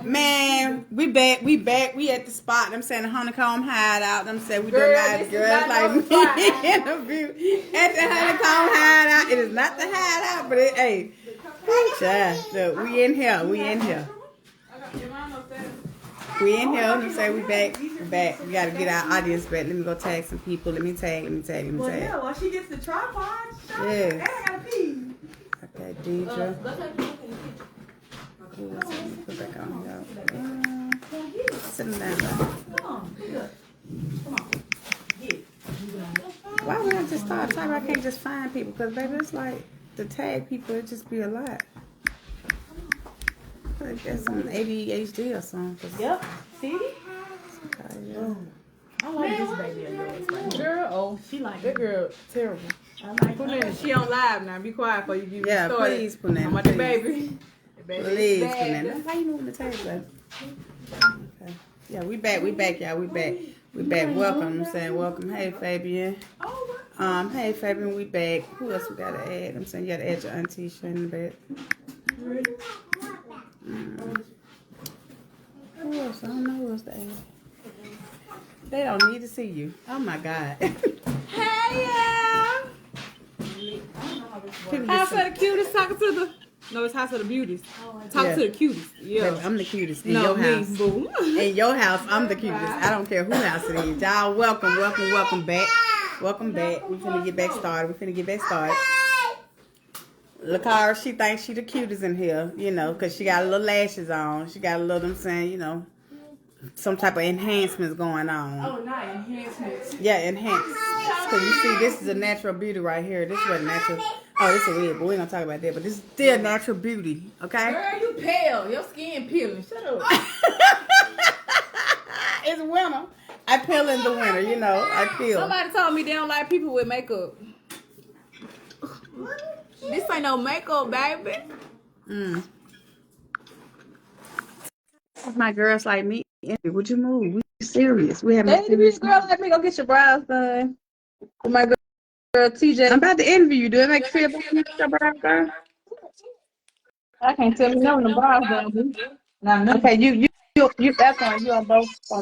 Man, we back. We at the spot. I'm saying the honeycomb hideout. I'm saying we done that. Girls like me interview at the honeycomb hideout. It is not the hideout, but it, hey, child, look, we in here. We in here. We in here. I'm saying we back. We back. We gotta get our audience back. Let me go tag some people. Let me tag. Well, yeah, well, she gets the tripod. Yeah. And I gotta pee. Okay, Deidre. Put back on here. Sit them down. Come on. Why would I just start talking? I can't just find people because, baby, it's like to tag people, it just be a lot. Like that's some ADHD or something. Yep. See? Yeah. I like this baby of yours. Girl, oh, she like That girl terrible. I like her. She on live now. Be quiet before you get Yeah, started. please, Punana. I'm like the baby. Please, Punana. Why you moving the table? Okay. Yeah, we back, y'all. We back. Welcome. I'm saying welcome. Hey, Fabian. Hey, Fabian. We back. Who else we gotta add? I'm saying you gotta add your auntie in the bed. Who else? I don't know who else to add. They don't need to see you. Oh my God. Hey, yeah. House of the cutest talking to the. No, it's House of the Beauties. Talk to the cutest. Yeah. Baby, I'm the cutest in your house. Boo. In your house, I'm the cutest. I don't care who house it is. Y'all, welcome back. Welcome back. We finna get back started. Lakara, she thinks she the cutest in here, you know, because she got a little lashes on. She got a little, I'm saying, you know, some type of enhancements going on. Oh, not enhancements. Yeah, enhanced. Because you see, this is a natural beauty right here. This was natural. Oh, this is a wig, but we ain't gonna talk about that. But this is still natural beauty, okay? Girl, you pale. Your skin peeling. Shut up. It's winter. I peel in the winter, you know. I peel. Somebody told me they don't like people with makeup. This ain't no makeup, baby. My girls like me. Would you move? We serious. We have a Baby, serious girl like me, go get your brows done. With my girl TJ. I'm about to interview you. Do it make you feel better? Your brows done? I can't tell me no when the brows done. Okay, you that's on you on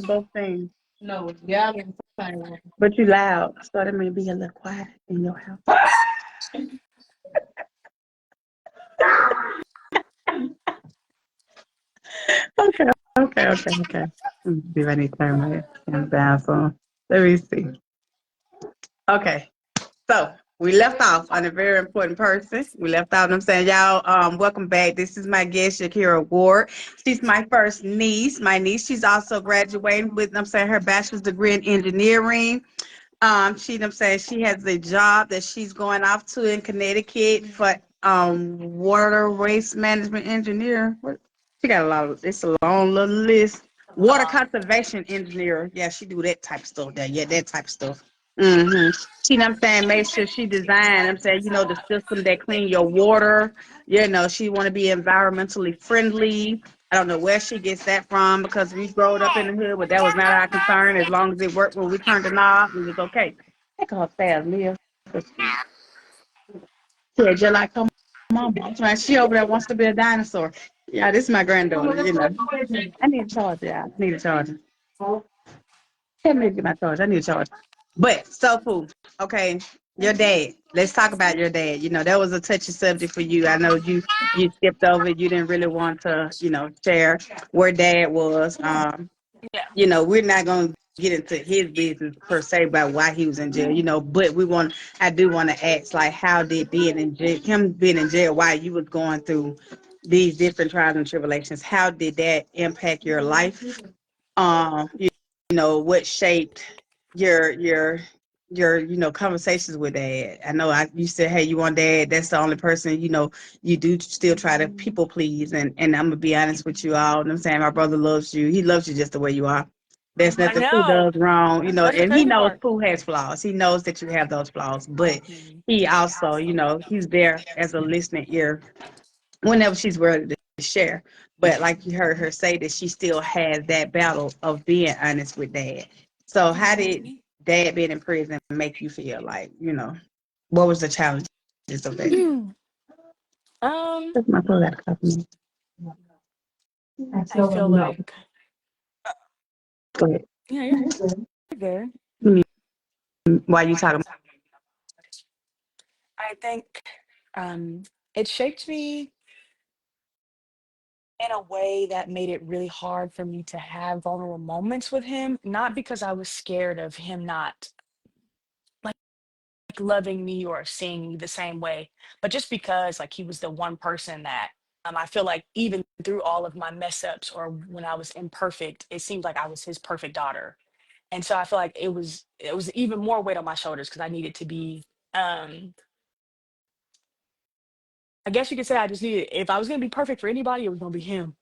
both things. No, yeah, I'm But you loud, so that may be a little quiet in your house. Okay. Be ready to turn my down on. Let me see. Okay, so we left off on a very important person. I'm saying, y'all, welcome back. This is my guest, Yakera Ward. She's my first niece. My niece, she's also graduating with, I'm saying, her bachelor's degree in engineering. She has a job that she's going off to in Connecticut for water waste management engineer. She got it's a long little list. Water conservation engineer. Yeah, she do that type of stuff there. Yeah, that type of stuff. She, I'm saying, make sure she design, I'm saying, you know, the system that clean your water. You know, she want to be environmentally friendly. I don't know where she gets that from because we growed up in the hood, but that was not our concern. As long as it worked when we turned the knob, it was okay. Take her fast, Leah. Yeah, just like her mama. That's right. She over there wants to be a dinosaur. Yeah, this is my granddaughter, you know. I need a charger, yeah. I need a charger. Tell me to get my charger. I need a charger. But so cool. Okay, your dad. Let's talk about your dad. You know, that was a touchy subject for you. I know you skipped over it. You didn't really want to, you know, share where dad was. You know, we're not gonna get into his business per se about why he was in jail, you know, but I do want to ask, like, how did him being in jail while you was going through these different trials and tribulations, how did that impact your life? You know, what shaped your you know, conversations with dad? I know you said, hey, you want dad, that's the only person, you know, you do still try to people please, and I'm gonna be honest with you all. I'm saying my brother loves you. He loves you just the way you are. There's nothing Pooh does wrong, you know, and he knows Pooh has flaws. He knows that you have those flaws, but he also, you know, he's there as a listening ear whenever she's ready to share. But like you heard her say, that she still has that battle of being honest with dad. So how did dad being in prison make you feel? Like, you know, what was the challenges of that? That's my phone. I feel like, Go ahead. yeah, you're good. Why you talking? I think it shaped me in a way that made it really hard for me to have vulnerable moments with him, not because I was scared of him not like loving me or seeing me the same way, but just because like he was the one person that I feel like even through all of my mess ups or when I was imperfect, it seemed like I was his perfect daughter. And so I feel like it was even more weight on my shoulders because I needed to be um I guess you could say I just needed if I was gonna be perfect for anybody, it was gonna be him.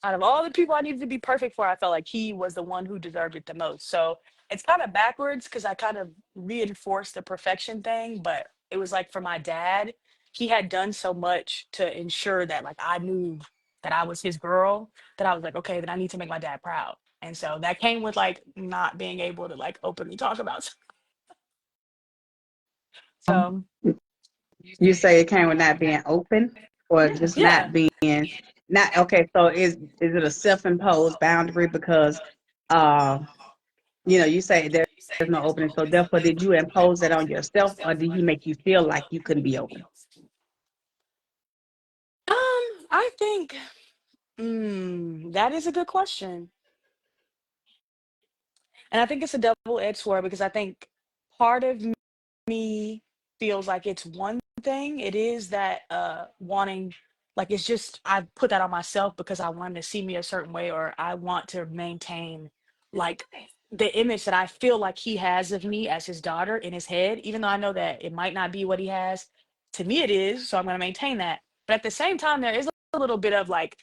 Out of all the people I needed to be perfect for, I felt like he was the one who deserved it the most. So it's kind of backwards because I kind of reinforced the perfection thing, but it was like for my dad, he had done so much to ensure that like I knew that I was his girl that I was like, okay, then I need to make my dad proud. And so that came with like not being able to like openly talk about. So You say it came with not being open or just yeah. not being not okay. So is it a self-imposed boundary because uh you say there's no opening. So therefore, did you impose that on yourself, or did he make you feel like you couldn't be open? I think that is a good question. And I think it's a double-edged sword because I think part of me feels like it's one thing. It is that wanting like it's just I put that on myself because I want him to see me a certain way or I want to maintain like the image that I feel like he has of me as his daughter in his head, even though I know that it might not be what he has. To me it is, so I'm gonna maintain that. But at the same time, there is a little bit of like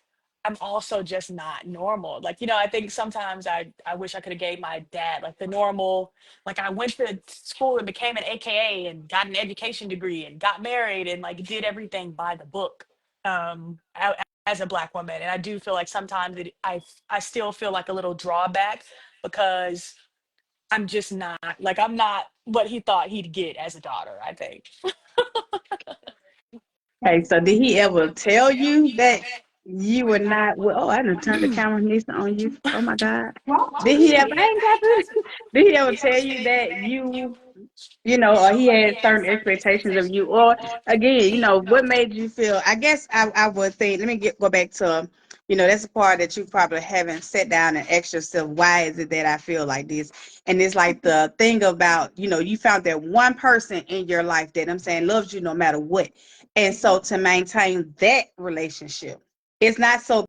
I'm also just not normal. Like, I think sometimes I wish I could have gave my dad like the normal like I went to school and became an AKA and got an education degree and got married and like did everything by the book as a black woman. And I do feel like sometimes I still feel like a little drawback because I'm just not like I'm not what he thought he'd get as a daughter, I think. Okay, so did he ever tell you that you were not? Well, oh, I done turned the camera Nisa on you. Oh my God! Did he ever? I ain't got this. Did he ever tell you that or he had certain expectations of you, or again, what made you feel? I guess I would think. Let me go back to, that's the part that you probably haven't sat down and asked yourself, why is it that I feel like this? And it's like the thing about, you found that one person in your life that I'm saying loves you no matter what, and so to maintain that relationship, it's not so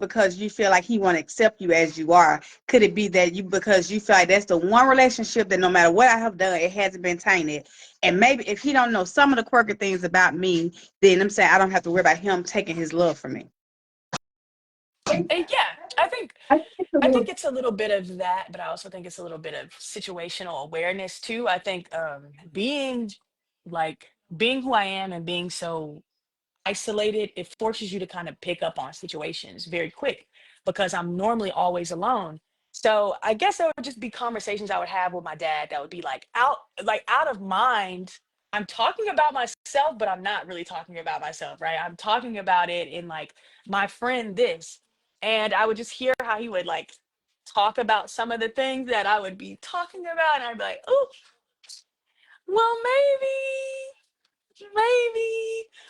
because you feel like he won't accept you as you are. Could it be that because you feel like that's the one relationship that no matter what I have done, it hasn't been tainted? And maybe if he don't know some of the quirky things about me, then I'm saying I don't have to worry about him taking his love from me. And yeah, I think I think it's a I think little. it's a little bit of that, but I also think it's a little bit of situational awareness too. I think being who I am and being so isolated, it forces you to kind of pick up on situations very quick because I'm normally always alone. So I guess there would just be conversations I would have with my dad that would be like out of mind. I'm talking about myself, but I'm not really talking about myself, right? I'm talking about it in like my friend this. And I would just hear how he would like talk about some of the things that I would be talking about. And I'd be like, oh, well, maybe,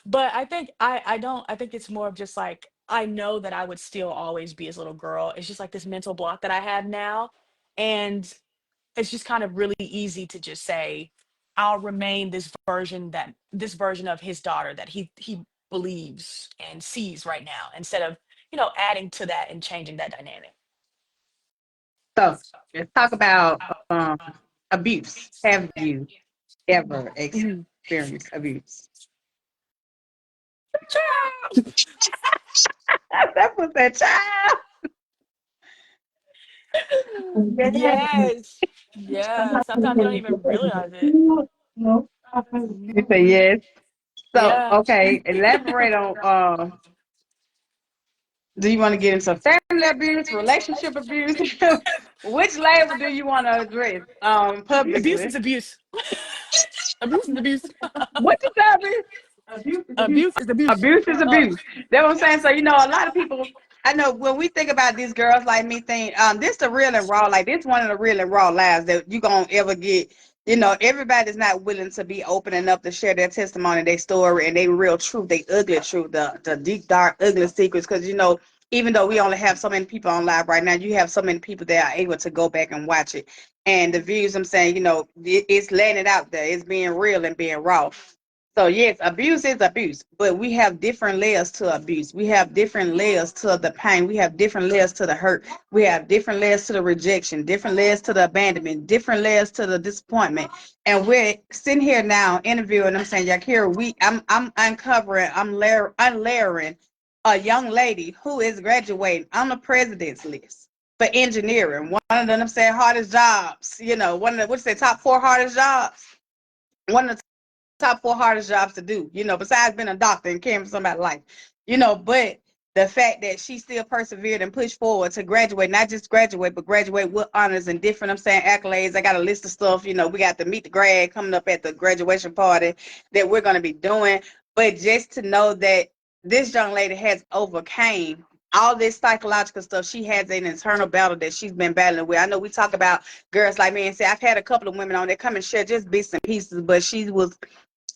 but I think I don't I think it's more of just like I know that I would still always be his little girl. It's just like this mental block that I have now. And it's just kind of really easy to just say I'll remain this version of his daughter that he believes and sees right now instead of, adding to that and changing that dynamic. So let's talk about abuse. Have you ever Mhm. experienced abuse? That was that child. Yes. Yeah. Sometimes you don't even realize it. You say yes. So, Yeah. okay, elaborate on do you want to get into family abuse, relationship abuse? Which label do you want to address Abuse publicly? is abuse. Abuse is abuse. What you tell me? Abuse is abuse. Abuse is Uh, abuse. That's what I'm saying. So, you know, a lot of people, I know when we think about these girls like me, think this the real and raw, like this one of the real and raw lives that you gonna ever get. You know, everybody's not willing to be open enough to share their testimony, their story, and their real truth, their ugly truth, the deep, dark, ugly secrets. Because, you know, even though we only have so many people on live right now, you have so many people that are able to go back and watch it. And the views, I'm saying, you know, it's letting it out there. It's being real and being raw. So yes, abuse is abuse, but we have different layers to abuse. We have different layers to the pain. We have different layers to the hurt. We have different layers to the rejection, different layers to the abandonment, different layers to the disappointment. And we're sitting here now interviewing. I'm saying, Yakera, I'm uncovering, unlayering a young lady who is graduating on the president's list for engineering. One of them, I'm saying, hardest jobs. You know, one of the what's the top 4 hardest jobs. One of the top 4 hardest jobs to do, you know, besides being a doctor and caring for somebody's life, you know, but the fact that she still persevered and pushed forward to graduate, not just graduate, but graduate with honors and different, I'm saying, accolades. I got a list of stuff, you know, we got to meet the grad coming up at the graduation party that we're going to be doing. But just to know that this young lady has overcame all this psychological stuff. She has an internal battle that she's been battling with. I know we talk about girls like me and say, I've had a couple of women on that come and share just bits and pieces, but she was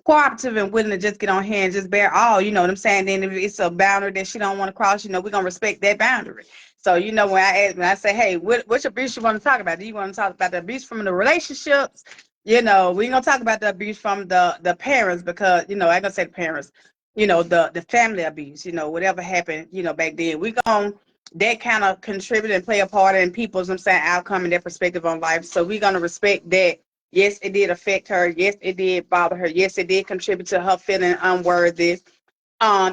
cooperative and willing to just get on here and just bear all, you know what I'm saying? Then if it's a boundary that she don't want to cross, you know, we're gonna respect that boundary. So, you know, when I say, hey, what's abuse you want to talk about? Do you want to talk about the abuse from the relationships? You know, we ain't gonna talk about the abuse from the parents because, you know, I ain't gonna say the parents, you know, the family abuse, you know, whatever happened, you know, back then. We gonna that kind of contribute and play a part in people's, I'm saying, outcome and their perspective on life. So we're gonna respect that. Yes, it did affect her. Yes, it did bother her. Yes, it did contribute to her feeling unworthy.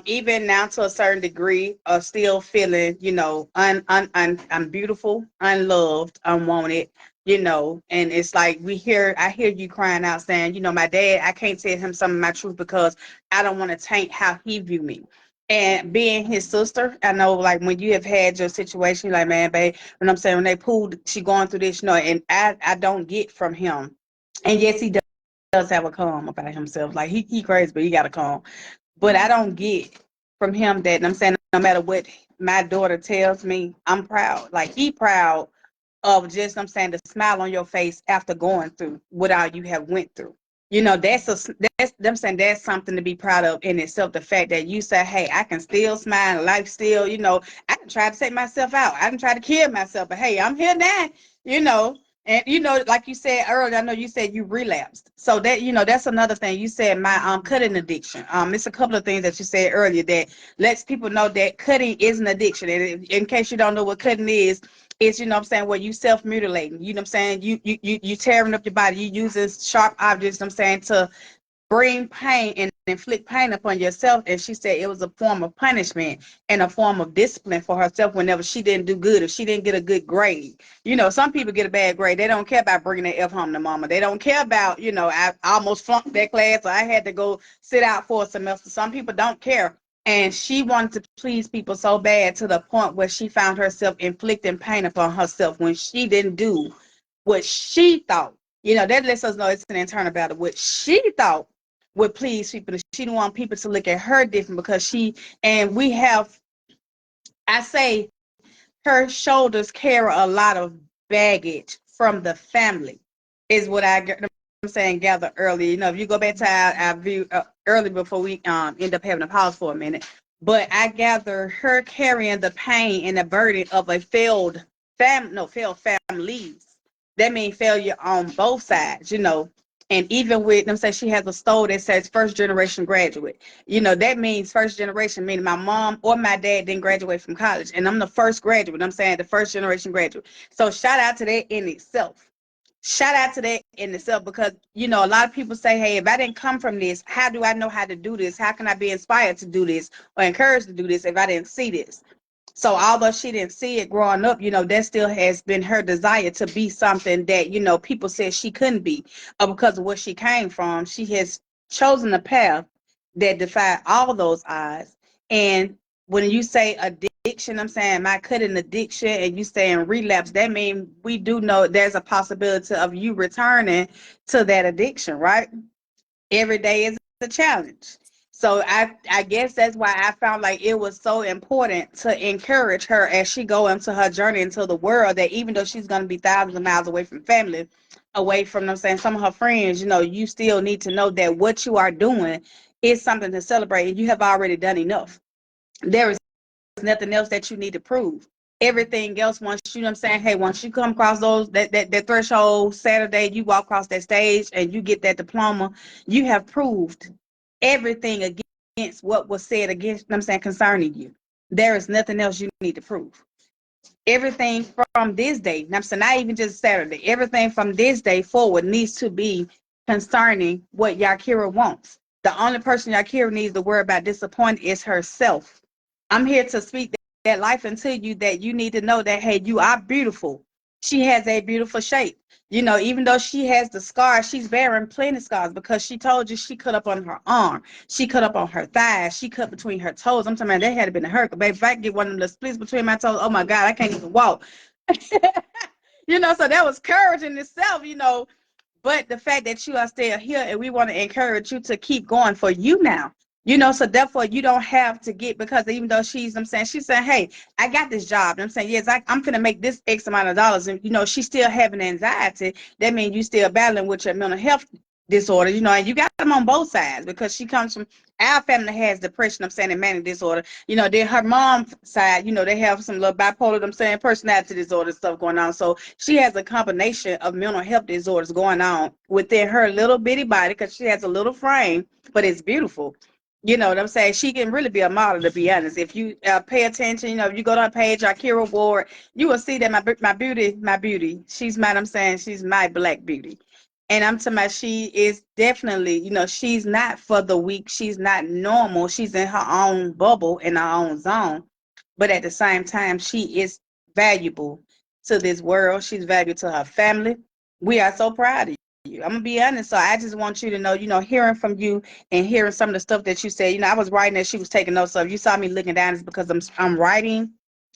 Even now to a certain degree of still feeling, you know, unbeautiful, unloved, unwanted, you know, and it's like I hear you crying out saying, you know, my dad, I can't tell him some of my truth because I don't want to taint how he view me. And being his sister, I know like when you have had your situation, like, man, babe, when I'm saying when they pulled, she going through this, you know, and I don't get from him. And yes, he does have a calm about himself. Like he crazy, but he got a calm. But I don't get from him that, and I'm saying no matter what my daughter tells me, I'm proud. Like he proud of just, I'm saying, the smile on your face after going through what all you have went through. You know, I'm saying that's something to be proud of in itself. The fact that you say, hey, I can still smile, life still, you know, I can try to take myself out. I can try to kill myself, but hey, I'm here now, you know. And you know, like you said earlier, I know you said you relapsed. So that, you know, that's another thing. You said my cutting addiction. It's a couple of things that you said earlier that lets people know that cutting is an addiction. And in case you don't know what cutting is, it's, you know what I'm saying, where you self-mutilating. You know what I'm saying? You tearing up your body. You using sharp objects, I'm saying, to bring pain and inflict pain upon yourself. And she said it was a form of punishment and a form of discipline for herself whenever she didn't do good, if she didn't get a good grade. You know, some people get a bad grade. They don't care about bringing their F home to mama. They don't care about, you know, I almost flunked that class or I had to go sit out for a semester. Some people don't care. And she wanted to please people so bad to the point where she found herself inflicting pain upon herself when she didn't do what she thought. You know, that lets us know it's an internal battle. What she thought would please people. She didn't want people to look at her different because and we have, I say, her shoulders carry a lot of baggage from the family, is what I'm saying, gather early. You know, if you go back to our view early before we end up having a pause for a minute, but I gather her carrying the pain and the burden of a failed families. That means failure on both sides, you know. And even with them say she has a stove that says first generation graduate. You know, that means first generation, meaning my mom or my dad didn't graduate from college. And I'm the first graduate. I'm saying the first generation graduate. So shout out to that in itself. Shout out to that in itself because, you know, a lot of people say, hey, if I didn't come from this, how do I know how to do this? How can I be inspired to do this or encouraged to do this if I didn't see this? So although she didn't see it growing up, you know, that still has been her desire to be something that, you know, people said she couldn't be because of where she came from. She has chosen a path that defied all those odds. And when you say addiction, I'm saying my cutting addiction and you saying relapse, that means we do know there's a possibility of you returning to that addiction, right? Every day is a challenge. So I guess that's why I found like it was so important to encourage her as she go into her journey into the world, that even though she's gonna be thousands of miles away from family, away from them saying some of her friends, you still need to know that what you are doing is something to celebrate, and you have already done enough. There is nothing else that you need to prove. Everything else, once hey, once you come across that threshold Saturday, you walk across that stage and you get that diploma, you have proved everything against what was said against concerning you. There is nothing else you need to prove. Everything from this day, I'm saying not even just Saturday, everything from this day forward needs to be concerning what Yakera wants. The only person Yakera needs to worry about disappointing is herself. I'm here to speak that life into you, that you need to know that, hey, you are beautiful. She has a beautiful shape. Even though she has the scars, she's bearing plenty of scars, because she told you she cut up on her arm, she cut up on her thighs, she cut between her toes. I'm talking about that had to been a hurt. Baby, if I get one of the splits between my toes, oh my God, I can't even walk. So that was courage in itself. But the fact that you are still here, and we want to encourage you to keep going for you now. So therefore you don't have to get, because even though she's saying, hey, I got this job. I'm saying, yes, I'm going to make this X amount of dollars. And, she's still having anxiety. That means you still battling with your mental health disorder, and you got them on both sides, because she comes from, our family has depression, and manic disorder. Then her mom's side, they have some little bipolar, personality disorder stuff going on. So she has a combination of mental health disorders going on within her little bitty body, because she has a little frame, but it's beautiful. You know what I'm saying? She can really be a model, to be honest. If you pay attention, if you go to her page, Yakera Ward, you will see that my beauty. She's my, she's my black beauty. And I'm talking about, she is definitely, she's not for the weak. She's not normal. She's in her own bubble, in her own zone. But at the same time, she is valuable to this world. She's valuable to her family. We are so proud of you. I'm gonna be honest. So I just want you to know, hearing from you and hearing some of the stuff that you said, I was writing as she was taking notes. So if you saw me looking down, it's because I'm writing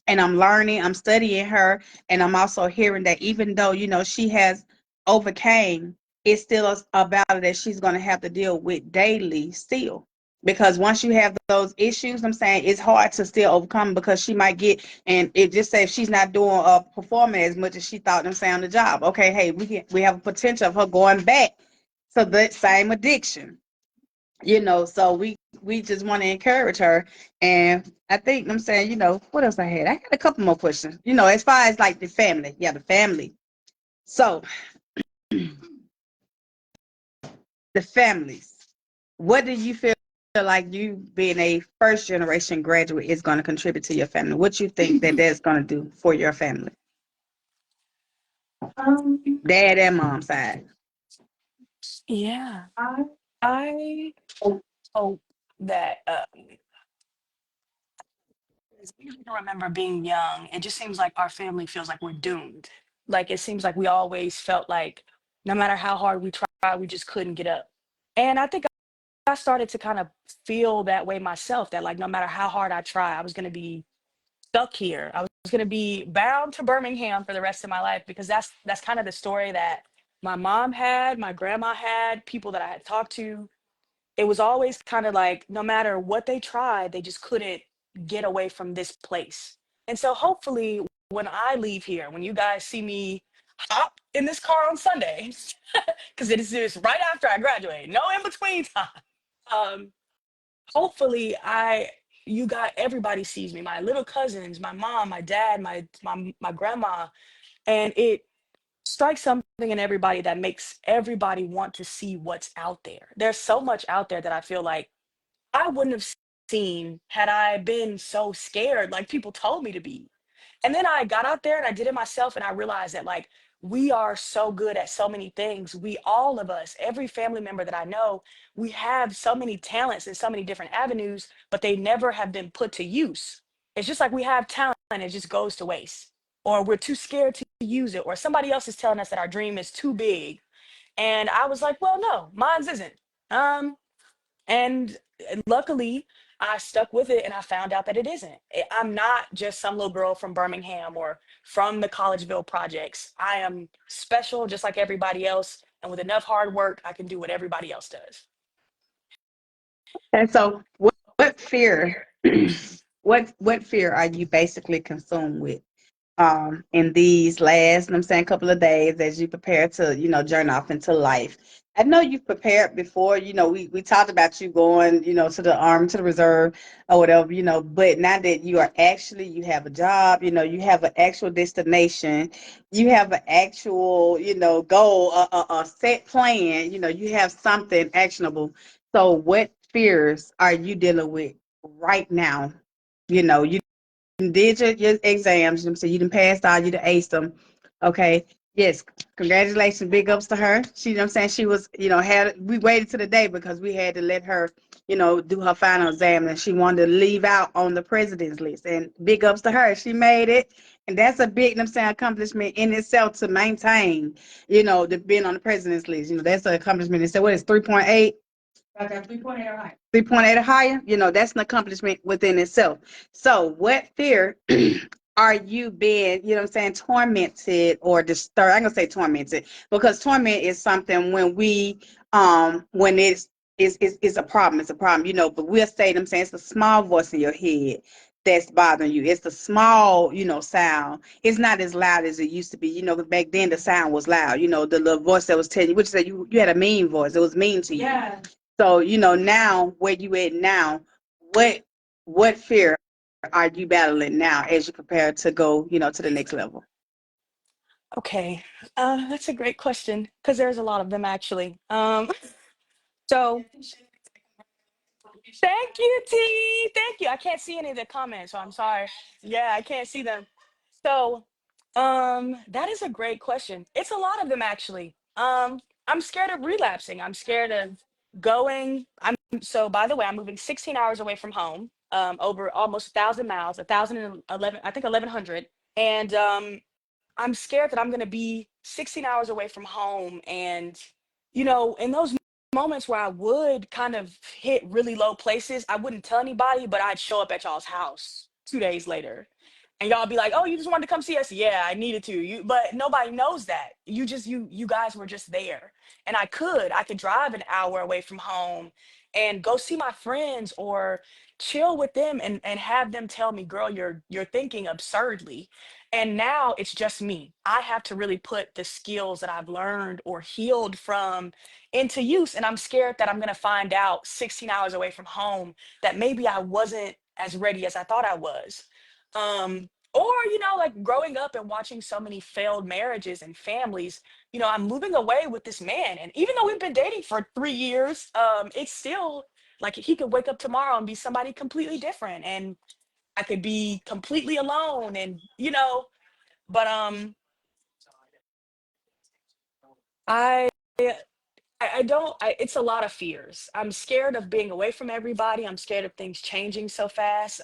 and I'm learning, I'm studying her, and I'm also hearing that even though, she has overcame, it's still a battle that she's gonna have to deal with daily still. Because once you have those issues, it's hard to still overcome, because she might get, and it just says she's not doing performing as much as she thought, on the job. Okay, hey, we have a potential of her going back to the same addiction. So we just want to encourage her. And I think, what else I had? I had a couple more questions. As far as like the family. Yeah, the family. So the families. What do you feel like, you being a first generation graduate, is going to contribute to your family? What you think that that's going to do for your family? Dad and mom side. Yeah, I hope that I can remember being young. It just seems like our family feels like we're doomed. Like it seems like we always felt like no matter how hard we tried, we just couldn't get up. And I think I started to kind of feel that way myself, that like no matter how hard I try, I was going to be stuck here. I was going to be bound to Birmingham for the rest of my life, because that's kind of the story that my mom had, my grandma had, people that I had talked to. It was always kind of like no matter what they tried, they just couldn't get away from this place. And so hopefully when I leave here, when you guys see me hop in this car on Sunday, because it is just right after I graduate, no in between time. Um, hopefully you got everybody sees me, my little cousins, my mom, my dad, my grandma, and it strikes something in everybody that makes everybody want to see what's out there. There's so much out there that I feel like I wouldn't have seen had I been so scared, like people told me to be. And then I got out there and I did it myself, and I realized that like we are so good at so many things. We, all of us, every family member that I know, we have so many talents and so many different avenues, but they never have been put to use. It's just like we have talent and it just goes to waste, or we're too scared to use it, or somebody else is telling us that our dream is too big. And I was like, well, no, mine's isn't. Um, and luckily, I stuck with it and I found out that it isn't. I'm not just some little girl from Birmingham or from the Collegeville projects. I am special just like everybody else. And with enough hard work, I can do what everybody else does. And so what fear what fear are you basically consumed with in these last, I'm saying, couple of days as you prepare to, journey off into life? I know you've prepared before, we talked about you going, to the army, to the reserve or whatever, but now that you have a job, you have an actual destination, you have an actual, goal, a set plan, you have something actionable. So what fears are you dealing with right now? You did your exams. You know, so you didn't pass all, you done aced them. Okay. Yes. Congratulations. Big ups to her. She, I'm saying, she was, we waited to the day because we had to let her, do her final exam, and she wanted to leave out on the president's list. And big ups to her. She made it. And that's a big, I'm saying, accomplishment in itself to maintain, the being on the president's list. That's an accomplishment. It said, what is 3.8? 3.8 or higher. 3.8 or higher, that's an accomplishment within itself. So, what fear are you being, I'm saying, tormented or disturbed? I'm gonna say tormented because torment is something when when it's a problem, it's a problem, but we'll say, I'm saying, it's a small voice in your head that's bothering you. It's the small, sound. It's not as loud as it used to be, because back then the sound was loud, the little voice that was telling you, which said you had a mean voice. It was mean to you. Yeah. So, now where you at now, what fear are you battling now as you prepare to go, to the next level? Okay, that's a great question because there's a lot of them actually. So thank you, T. Thank you. I can't see any of the comments, so I'm sorry. Yeah, I can't see them. So, that is a great question. It's a lot of them actually. I'm scared of relapsing. I'm scared of going. So by the way, I'm moving 16 hours away from home, over almost 1,000 miles, 1,011, I think 1,100. And I'm scared that I'm going to be 16 hours away from home. And, in those moments where I would kind of hit really low places, I wouldn't tell anybody, but I'd show up at y'all's house 2 days later. And y'all be like, "Oh, you just wanted to come see us?" Yeah, I needed to. But nobody knows that. You guys were just there. And I could drive an hour away from home and go see my friends or chill with them and have them tell me, "Girl, you're thinking absurdly." And now it's just me. I have to really put the skills that I've learned or healed from into use. And I'm scared that I'm going to find out 16 hours away from home that maybe I wasn't as ready as I thought I was. Or, like growing up and watching so many failed marriages and families, I'm moving away with this man. And even though we've been dating for 3 years, it's still like he could wake up tomorrow and be somebody completely different. And I could be completely alone and, but I I don't it's a lot of fears. I'm scared of being away from everybody. I'm scared of things changing so fast.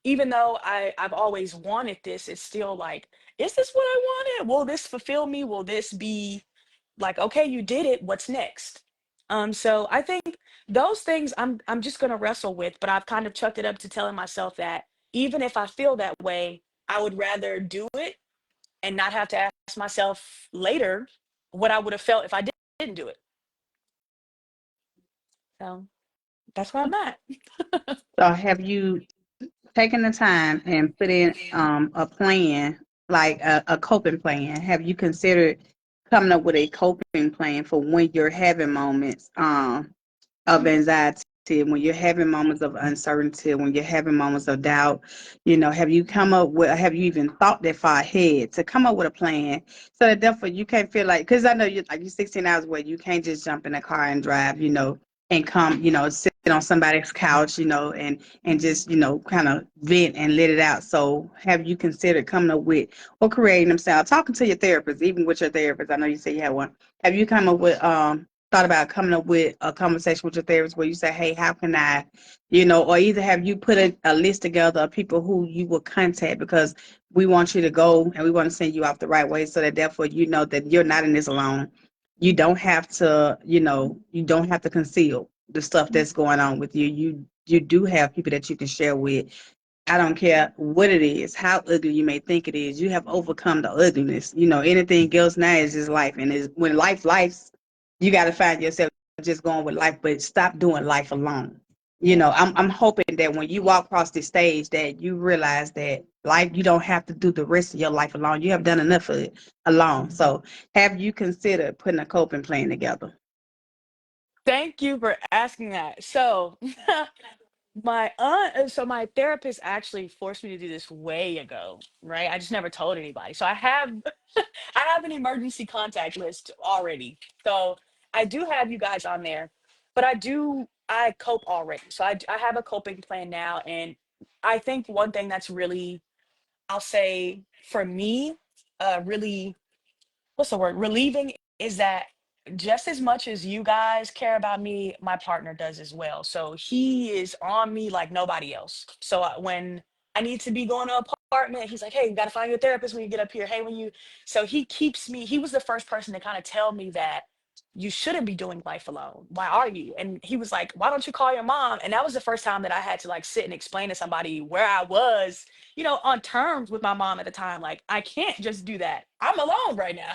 Even though I've always wanted this, it's still like, is this what I wanted? Will this fulfill me? Will this be like, okay, you did it, what's next? So I think those things I'm just gonna wrestle with, but I've kind of chucked it up to telling myself that even if I feel that way, I would rather do it and not have to ask myself later what I would have felt if I didn't do it. So that's where I'm at. So have you taken the time and put in a plan, like a coping plan? Have you considered coming up with a coping plan for when you're having moments of anxiety, when you're having moments of uncertainty, when you're having moments of doubt? Have you even thought that far ahead to come up with a plan so that therefore you can't feel like, because I know you're 16 hours away, you can't just jump in a car and drive, and come, sit on somebody's couch, and just, kind of vent and let it out. So have you considered coming up with or creating themselves, talking to your therapist, even with your therapist? I know you say you have one. Have you come up with thought about coming up with a conversation with your therapist where you say, hey, how can I, or either have you put a list together of people who you will contact, because we want you to go and we want to send you off the right way, so that therefore you know that you're not in this alone. You don't have to, you don't have to conceal the stuff that's going on with you. You do have people that you can share with. I don't care what it is, how ugly you may think it is. You have overcome the ugliness. Anything else now is just life. And when life's, you got to find yourself just going with life, but stop doing life alone. I'm hoping that when you walk across the stage that you realize that life, you don't have to do the rest of your life alone. You have done enough of it alone. So have you considered putting a coping plan together? Thank you for asking that. So, my therapist actually forced me to do this way ago, right? I just never told anybody. So I have I have an emergency contact list already. So I do have you guys on there, but I cope already. So I have a coping plan now, and I think one thing that's really, I'll say, for me, really, what's the word, relieving, is that just as much as you guys care about me, my partner does as well. So he is on me like nobody else. So when I need to be going to an apartment, he's like, hey, you got to find your therapist when you get up here. Hey, when you, so he keeps me, he was the first person to kind of tell me that you shouldn't be doing life alone. Why are you? And he was like, why don't you call your mom? And that was the first time that I had to like sit and explain to somebody where I was, on terms with my mom at the time. Like, I can't just do that. I'm alone right now.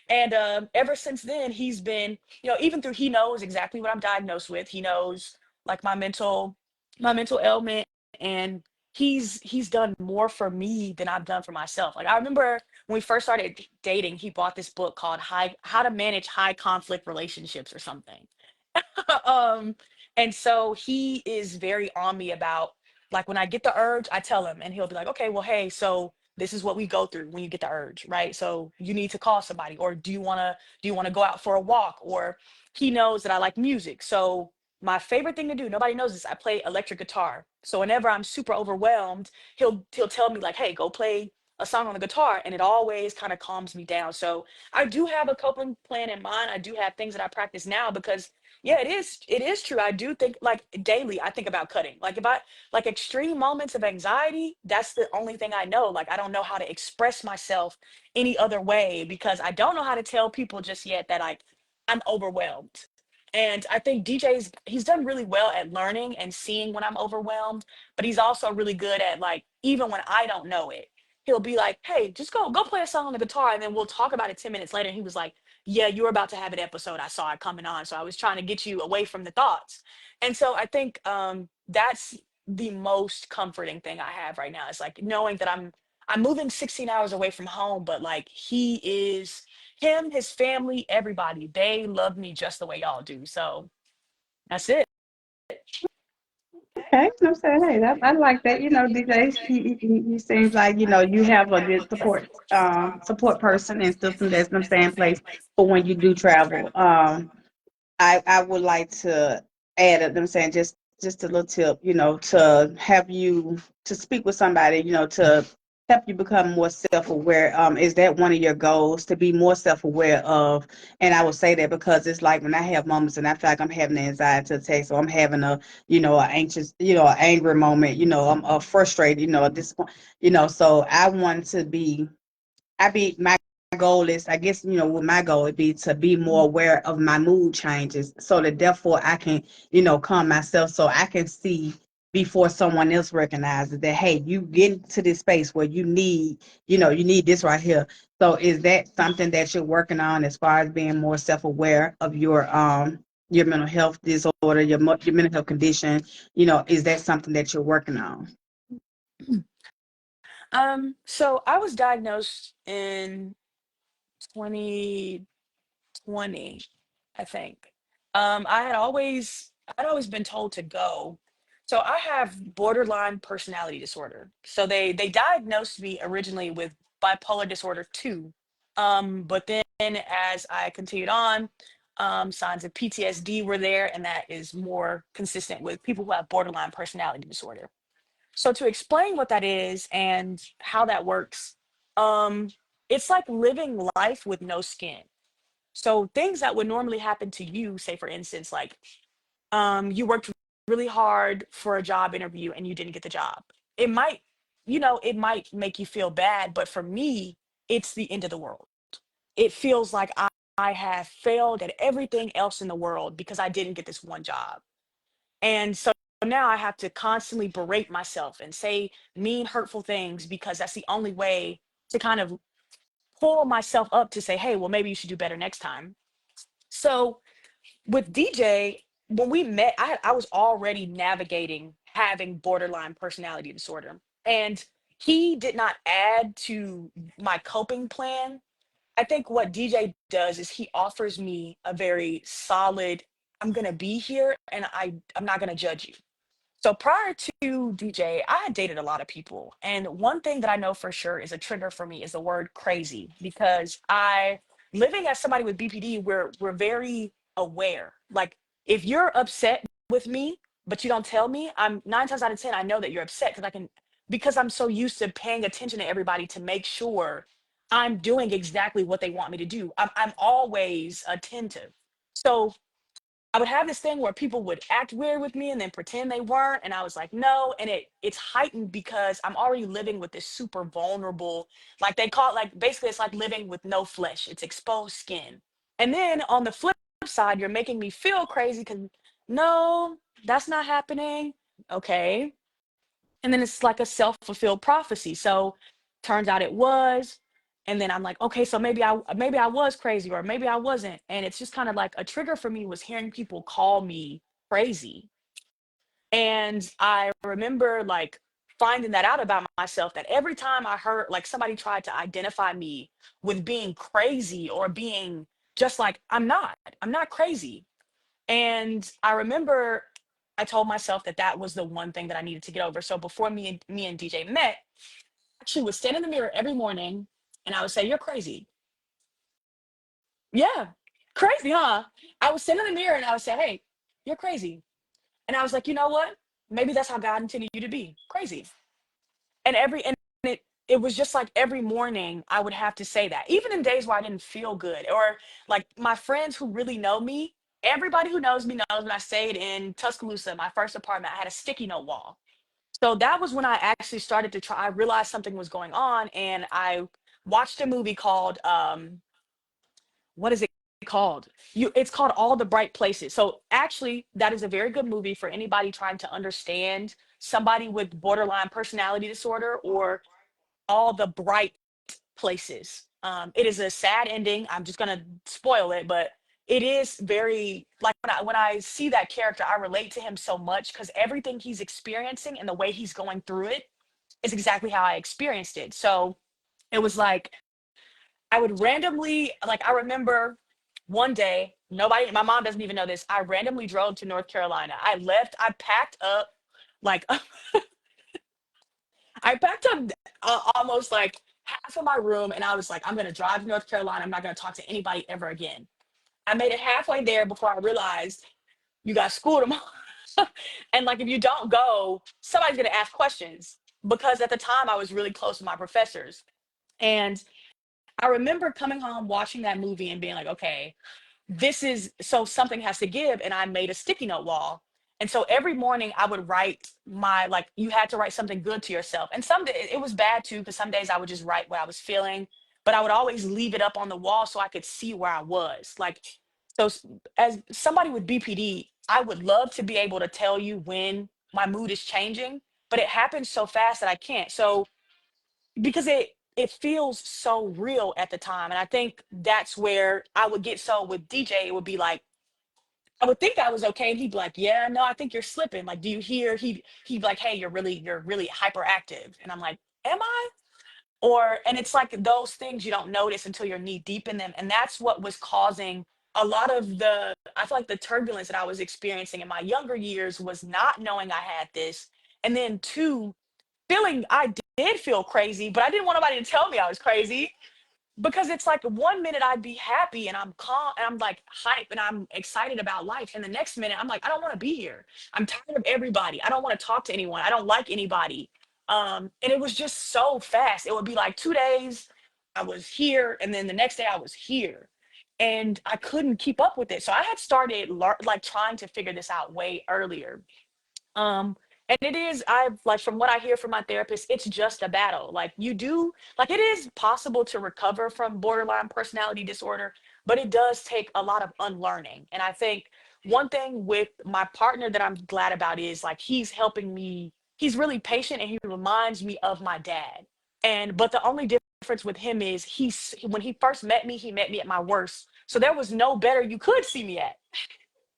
And ever since then, he's been, even through, he knows exactly what I'm diagnosed with. He knows like my mental ailment, and he's done more for me than I've done for myself. Like I remember when we first started dating, he bought this book called How to Manage High Conflict Relationships or something. um, and so he is very on me about, like, when I get the urge, I tell him, and he'll be like, okay, well, hey, so this is what we go through when you get the urge, right? So you need to call somebody, or do you want to go out for a walk? Or he knows that I like music. So my favorite thing to do, nobody knows this, I play electric guitar. So whenever I'm super overwhelmed, he'll tell me like, hey, go play a song on the guitar, and it always kind of calms me down. So I do have a coping plan in mind. I do have things that I practice now because, yeah, it is true. I do think, like, daily I think about cutting. Like, if I, like, extreme moments of anxiety, that's the only thing I know. Like, I don't know how to express myself any other way because I don't know how to tell people just yet that, like, I'm overwhelmed. And I think he's done really well at learning and seeing when I'm overwhelmed, but he's also really good at, like, even when I don't know it, he'll be like, hey, just go play a song on the guitar, and then we'll talk about it 10 minutes later. And he was like, yeah, you were about to have an episode. I saw it coming on. So I was trying to get you away from the thoughts. And so I think that's the most comforting thing I have right now. Is like knowing that I'm moving 16 hours away from home, but like him, his family, everybody, they love me just the way y'all do. So that's it. Okay, I'm saying, hey, I like that. DJ, he seems like you have a good support person and system that's I'm saying place for when you do travel. I would like to add up them saying just a little tip, to have you to speak with somebody, to help you become more self-aware. Is that one of your goals to be more self-aware of? And I would say that because it's like when I have moments and I feel like I'm having an anxiety attack, so I'm having an anxious, an angry moment, I'm frustrated, at this point, so I want to be my goal is, I guess, what my goal would be to be more aware of my mood changes so that therefore I can, calm myself so I can see before someone else recognizes that, hey, you get into this space where you need this right here. So is that something that you're working on as far as being more self-aware of your mental health disorder, your mental health condition? Is that something that you're working on? So I was diagnosed in 2020, I think. I'd always been told to go. So I have borderline personality disorder. So they diagnosed me originally with bipolar disorder 2. But then as I continued on, signs of PTSD were there, and that is more consistent with people who have borderline personality disorder. So to explain what that is and how that works, um, it's like living life with no skin. So things that would normally happen to you, say for instance, like you worked really hard for a job interview and you didn't get the job. It might make you feel bad, but for me, it's the end of the world. It feels like I have failed at everything else in the world because I didn't get this one job. And so now I have to constantly berate myself and say mean, hurtful things because that's the only way to kind of pull myself up to say, hey, well, maybe you should do better next time. So with DJ, when we met, I was already navigating having borderline personality disorder. And he did not add to my coping plan. I think what DJ does is he offers me a very solid, I'm gonna be here and I'm not gonna judge you. So prior to DJ, I had dated a lot of people. And one thing that I know for sure is a trigger for me is the word crazy, because I, living as somebody with BPD, we're very aware. Like if you're upset with me, but you don't tell me, I'm 9 times out of 10, I know that you're upset because I can, because I'm so used to paying attention to everybody to make sure I'm doing exactly what they want me to do. I'm always attentive. So I would have this thing where people would act weird with me and then pretend they weren't. And I was like, no. And it's heightened because I'm already living with this super vulnerable, like they call it, like basically it's like living with no flesh. It's exposed skin. And then on the flip side, you're making me feel crazy because no, that's not happening. Okay. And then it's like a self-fulfilled prophecy. So turns out it was. And then I'm like, okay, so maybe I was crazy or maybe I wasn't. And it's just kind of like a trigger for me was hearing people call me crazy. And I remember like finding that out about myself, that every time I heard like somebody tried to identify me with being crazy or being just like, I'm not crazy. And I remember I told myself that that was the one thing that I needed to get over. So before me and DJ met, I actually would stand in the mirror every morning and I would say, "You're crazy." Yeah, crazy, huh? I would stand in the mirror and I would say, "Hey, you're crazy." And I was like, you know what? Maybe that's how God intended you to be, crazy. And it was just like every morning I would have to say that, even in days where I didn't feel good, or like my friends who really know me. Everybody who knows me knows when I stayed in Tuscaloosa, my first apartment, I had a sticky note wall. So that was when I actually started to try. I realized something was going on, and I watched a movie called what is it called? It's called All the Bright Places. So actually, that is a very good movie for anybody trying to understand somebody with borderline personality disorder, or All the Bright Places. It is a sad ending. I'm just gonna spoil it, but it is very like when I see that character, I relate to him so much because everything he's experiencing and the way he's going through it is exactly how I experienced it. So it was like I would randomly, like I remember one day, nobody, my mom doesn't even know this. I randomly drove to North Carolina. I left, I packed up like I packed up almost like half of my room, and I was like, I'm gonna drive to North Carolina. I'm not gonna talk to anybody ever again. I made it halfway there before I realized you got school tomorrow. And like if you don't go, somebody's gonna ask questions. Because at the time I was really close with my professors. And I remember coming home watching that movie and being like, okay, this is, so something has to give. And I made a sticky note wall. And so every morning I would write my, like, you had to write something good to yourself. And some days it was bad too, because some days I would just write what I was feeling, but I would always leave it up on the wall so I could see where I was. Like, so as somebody with BPD, I would love to be able to tell you when my mood is changing, but it happens so fast that I can't. So because it feels so real at the time. And I think that's where I would get, so with DJ, it would be like, I would think I was okay. And he'd be like, yeah, no, I think you're slipping. Like, do you hear? He'd be like, hey, you're really hyperactive. And I'm like, am I? Or, and it's like those things you don't notice until you're knee deep in them. And that's what was causing a lot of the, I feel like the turbulence that I was experiencing in my younger years was not knowing I had this. And then two, feeling I did feel crazy, but I didn't want nobody to tell me I was crazy, because it's like one minute I'd be happy and I'm calm and I'm like hype and I'm excited about life. And the next minute I'm like, I don't want to be here. I'm tired of everybody. I don't want to talk to anyone. I don't like anybody. And it was just so fast. It would be like 2 days I was here and then the next day I was here. And I couldn't keep up with it. So I had started like trying to figure this out way earlier. And it is, I've like from what I hear from my therapist, it's just a battle. Like you do, like it is possible to recover from borderline personality disorder, but it does take a lot of unlearning. And I think one thing with my partner that I'm glad about is like he's helping me, he's really patient and he reminds me of my dad. And but the only difference with him is when he first met me, he met me at my worst. So there was no better you could see me at.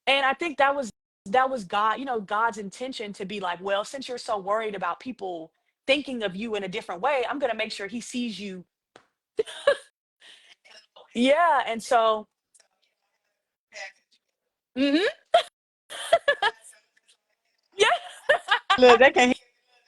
And I think that was that was God, God's intention to be like, well, since you're so worried about people thinking of you in a different way, I'm gonna make sure he sees you. Yeah, and so mhm, yeah. Look, they can't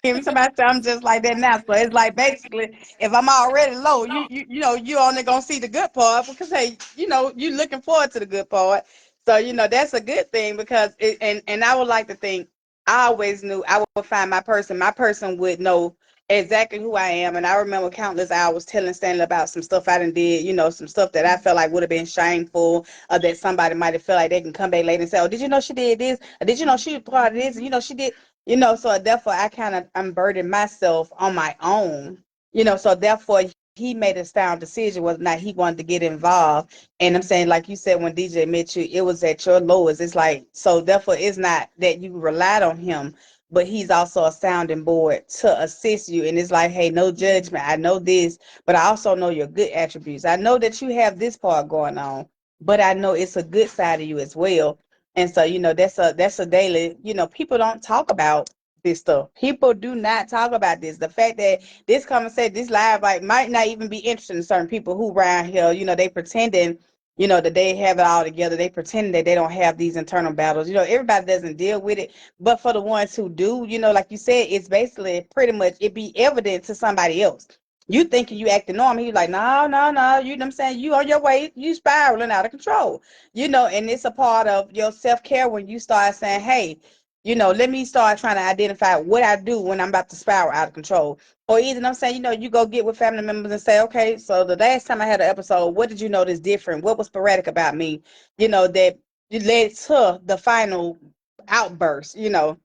hear me. Somebody say I'm just like that now. So it's like basically, if I'm already low, you only gonna see the good part because hey, you looking forward to the good part. So that's a good thing because and I would like to think I always knew I would find my person. My person would know exactly who I am. And I remember countless hours telling Stanley about some stuff I done did, some stuff that I felt like would have been shameful or that somebody might have felt like they can come back later and say, oh, did you know she did this? Or did you know she was part of this? And she did. So therefore I kind of unburdened myself on my own, so therefore he made a sound decision whether or not he wanted to get involved. And I'm saying, like you said, when DJ met you, it was at your lowest. It's like, so therefore it's not that you relied on him, but he's also a sounding board to assist you. And it's like, hey, no judgment. I know this, but I also know your good attributes. I know that you have this part going on, but I know it's a good side of you as well. And so, that's a daily, people don't talk about this stuff. People do not talk about this. The fact that this conversation, this live, like, might not even be interesting to certain people who around here, they pretending, that they have it all together. They pretending that they don't have these internal battles. Everybody doesn't deal with it. But for the ones who do, like you said, it's basically pretty much it be evident to somebody else. You thinking you acting normal. You like, no, no, no. You know what I'm saying? You on your way, you spiraling out of control. And it's a part of your self-care when you start saying, hey, let me start trying to identify what I do when I'm about to spiral out of control. Or either I'm saying, you go get with family members and say, okay, so the last time I had an episode, what did you notice different? What was sporadic about me, that led to the final outburst, you know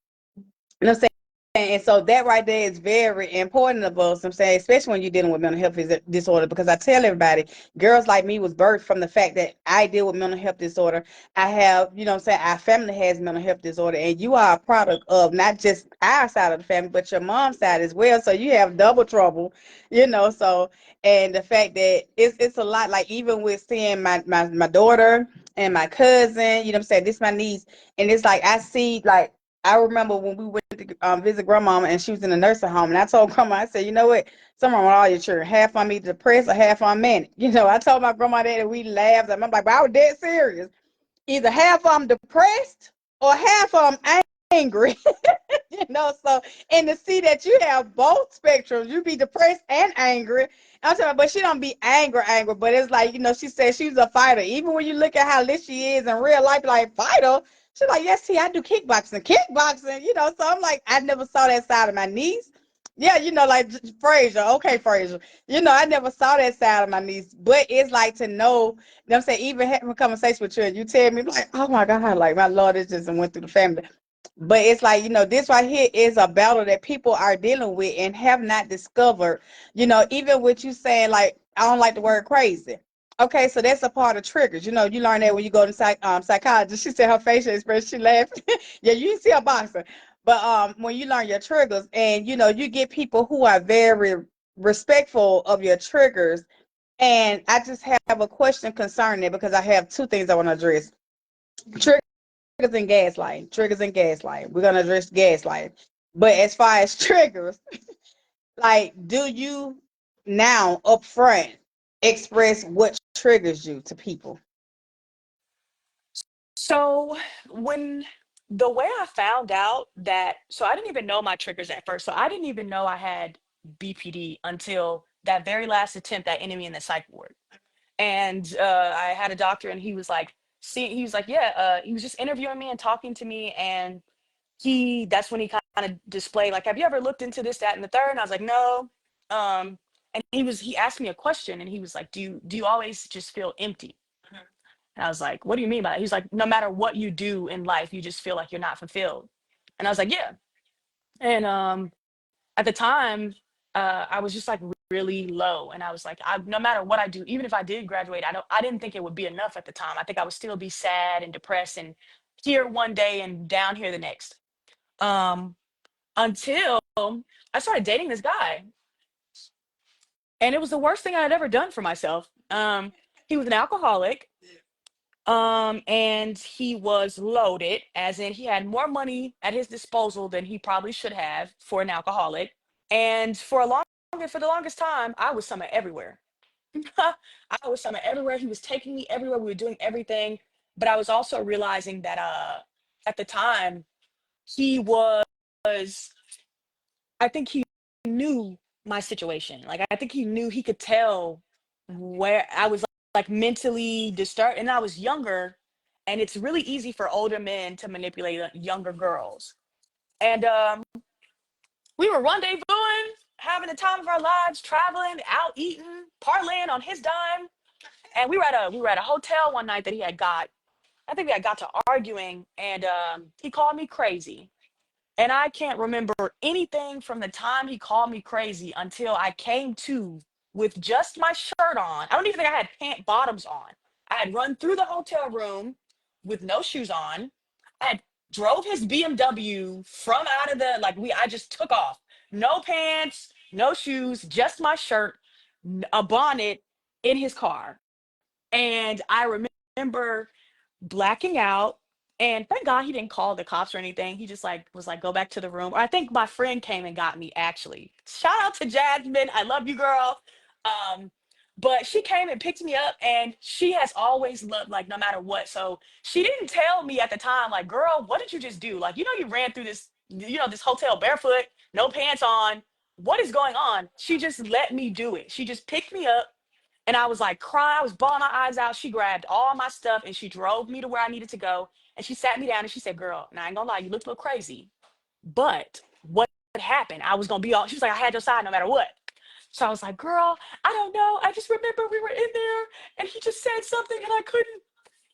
what I'm saying? And so that right there is very important of us, I'm saying, especially when you're dealing with mental health disorder, because I tell everybody, girls like me was birthed from the fact that I deal with mental health disorder. I have, what I'm saying, our family has mental health disorder, and you are a product of not just our side of the family, but your mom's side as well. So you have double trouble, so, and the fact that it's a lot, like even with seeing my daughter and my cousin, what I'm saying, this my niece, and it's like I see, like, I remember when we went to visit grandma and she was in a nursing home, and I told grandma, I said, you know what? Something wrong with all your children. Half on me depressed or half on manic. I told my grandma that, and we laughed. I'm like, but I was dead serious. Either half of them depressed or half of them angry. So, and to see that you have both spectrums, you be depressed and angry. I'm talking, but she don't be angry, but it's like, she said she's a fighter. Even when you look at how lit she is in real life, like, fighter. She's like, yes, see, I do kickboxing, so I'm like, I never saw that side of my niece. Yeah, like Frazier. Okay, Frazier. I never saw that side of my niece, but it's like to know, I'm saying, even having a conversation with you and you tell me, like, oh my God, like, my Lord, it just went through the family. But it's like, this right here is a battle that people are dealing with and have not discovered, even with you saying, like, I don't like the word crazy. Okay, so that's a part of triggers. You learn that when you go to psychologist. She said her facial expression, she laughed. Yeah, you see a boxer. But when you learn your triggers and, you get people who are very respectful of your triggers. And I just have a question concerning it because I have two things I want to address. Triggers and gaslighting. We're gonna address gaslighting. But as far as triggers, like, do you now upfront express what triggers you to people? So when the way I found out that, so I didn't even know my triggers at first. So I didn't even know I had BPD until that very last attempt that ended me in the psych ward. And I had a doctor, and he was like, he was like, yeah, he was just interviewing me and talking to me, and that's when he kind of displayed, like, have you ever looked into this, that, and the third? And I was like, no. And he asked me a question, and he was like, do you always just feel empty? And I was like, what do you mean by that? He's like, no matter what you do in life, you just feel like you're not fulfilled. And I was like, yeah. And at the time, I was just like really low. And I was like, no matter what I do, even if I did graduate, I didn't think it would be enough at the time. I think I would still be sad and depressed and here one day and down here the next. Um, until I started dating this guy. And it was the worst thing I had ever done for myself. He was an alcoholic. And he was loaded, as in he had more money at his disposal than he probably should have for an alcoholic. And for the longest time, I was summer everywhere. I was summer everywhere. He was taking me everywhere. We were doing everything. But I was also realizing that at the time he was I think he knew my situation. Like I think he knew he could tell where I was like mentally disturbed and I was younger and it's really easy for older men to manipulate younger girls. And we were rendezvousing, having the time of our lives, traveling, out eating, parlaying on his dime. And we were at a hotel one night that he had got. I think we had got to arguing and he called me crazy. And I can't remember anything from the time he called me crazy until I came to with just my shirt on. I don't even think I had pant bottoms on. I had run through the hotel room with no shoes on. I had drove his BMW from out of the I just took off. No pants, no shoes, just my shirt, a bonnet in his car. And I remember blacking out. And thank God he didn't call the cops or anything. He just was like, go back to the room. Or I think my friend came and got me actually. Shout out to Jasmine. I love you, girl. Um, but she came and picked me up and she has always loved like no matter what. So she didn't tell me at the time, like, girl, what did you just do? Like, you ran through this, this hotel barefoot, no pants on. What is going on? She just let me do it. She just picked me up and I was like crying. I was bawling my eyes out. She grabbed all my stuff and she drove me to where I needed to go. And she sat me down and she said, girl, now I ain't gonna lie, you look a little crazy. But what happened? I was gonna be all, she was like, I had your side no matter what. So I was like, girl, I don't know. I just remember we were in there and he just said something and I couldn't.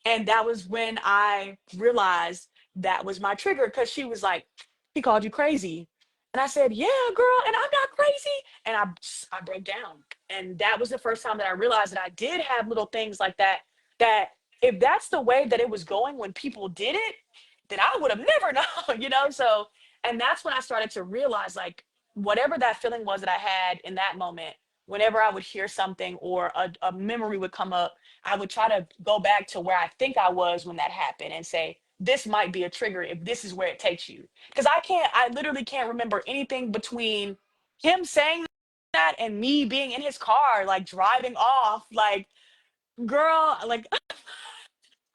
And that was when I realized that was my trigger because she was like, he called you crazy. And I said, yeah, girl, and I'm not crazy. And I broke down. And that was the first time that I realized that I did have little things like that, that if that's the way that it was going when people did it, then I would have never known. So, and that's when I started to realize like whatever that feeling was that I had in that moment, whenever I would hear something or a memory would come up, I would try to go back to where I think I was when that happened and say, this might be a trigger if this is where it takes you. Because I literally can't remember anything between him saying that and me being in his car, like driving off, like, girl, like,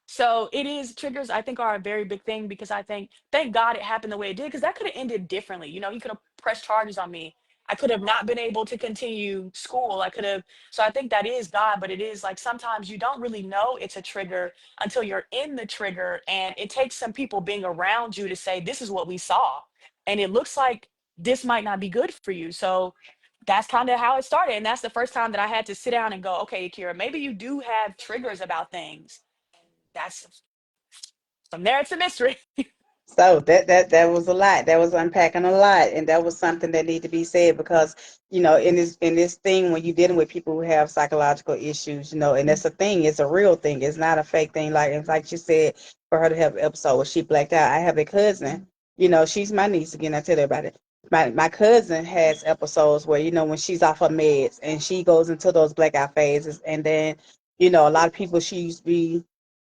so it is triggers, I think, are a very big thing because I think, thank God it happened the way it did, because that could have ended differently. He could have pressed charges on me. I could have not been able to continue school. I could have, so I think that is God, but it is like sometimes you don't really know it's a trigger until you're in the trigger. And it takes some people being around you to say, this is what we saw. And it looks like this might not be good for you. So that's kind of how it started. And that's the first time that I had to sit down and go, okay, Akira, maybe you do have triggers about things. That's from there it's a mystery. So that was a lot. That was unpacking a lot, and that was something that needed to be said because in this thing when you're dealing with people who have psychological issues, and that's a thing. It's a real thing. It's not a fake thing. Like you said, for her to have an episode where she blacked out. I have a cousin. She's my niece again. I tell everybody. My cousin has episodes where when she's off her meds and she goes into those blackout phases, and then a lot of people she used to be